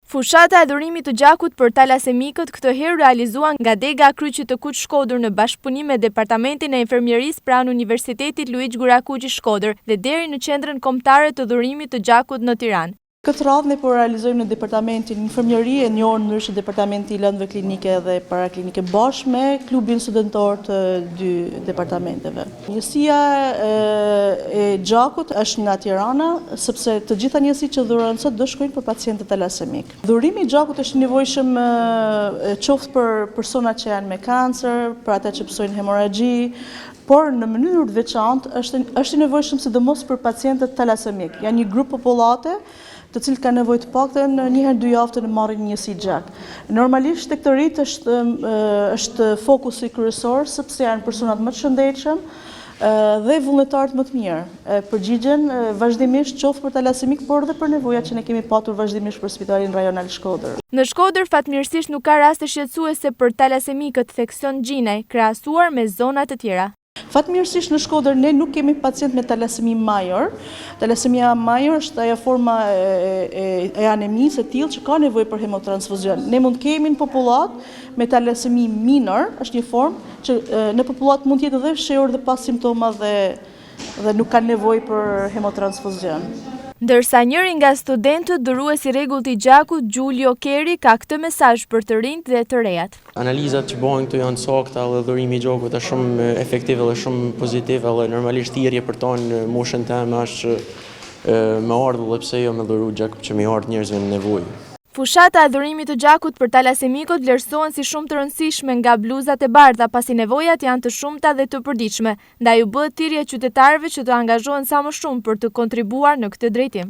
Fushata e dhurimit të gjakut për talasemikët këtë herë realizuan nga Dega Kryqit të Kuq Shkodër në bashkëpunim me Departamentin e Infermierisë pranë Universitetit Luiq Gurakuqi Shkodër dhe deri në qendrën kombëtare të dhurimit të gjakut në Tiranë. Këtë radhë ne po realizojmë në Departamentin Infermieri, e njohur në ndryshe Departamenti i Lëndëve Klinike dhe Paraklinike bashkë me klubin studentor të dy departamenteve. Njësia e gjakut është nga Tirana, sepse të gjitha njësitë që dhurohen sot do shkojnë për pacientët talasemik. Dhurimi i gjakut është i nevojshëm qoftë për personat që janë me kancer, për ata që pësojnë hemorragji, por në mënyrë të veçantë është i nevojshëm sidomos për pacientët talasemik. Janë një grup popullate të cilët kanë nevojë të paktën një herë 2 javë të marrin njësi gjak. Normalisht tek të rinjt është fokusi kryesor sepse janë personat më të shëndetshëm dhe vullnetarët më të mirë. Përgjigjen vazhdimisht qoftë për talasemik, por edhe për nevojat që ne kemi patur vazhdimisht për Spitalin Rajonal Shkodër. Në Shkodër fatmirësisht nuk ka raste shqetësuese për talasemikët, thekson Gjinaj, krahasuar me zona të tjera. Fatmirësisht në Shkodër ne nuk kemi pacient me talasemi major. Talasemia major është ajo forma e anemisë e tillë që ka nevojë për hemotransfuzion. Ne mund kemi në popullat me talasemi minor, është një formë që në popullat mund të jetë edhe fshehur dhe pas simptoma dhe nuk kanë nevojë për hemotransfuzion. Ndërsa njëri nga studentët dhuruesi rregullt i gjakut, Gjulio Keri, ka këtë mesazh për të rinjt dhe të rejat. Analizat që bëhen këtu janë sakta dhe dhurimi i gjakut është shumë efektiv dhe shumë pozitiv, dhe normalisht thirrje për ta në moshën time është me ardhur dhe pse jo me dhuru gjak që më ardh njerëzve në nevojë. Fushata e dhurimit të gjakut për talasemikët vlerësohen si shumë të rëndësishme nga bluzat e bardha, pasi nevojat janë të shumta dhe të përditshme, ndaj u bëhet thirrje qytetarëve që të angazhohen sa më shumë për të kontribuar në këtë drejtim.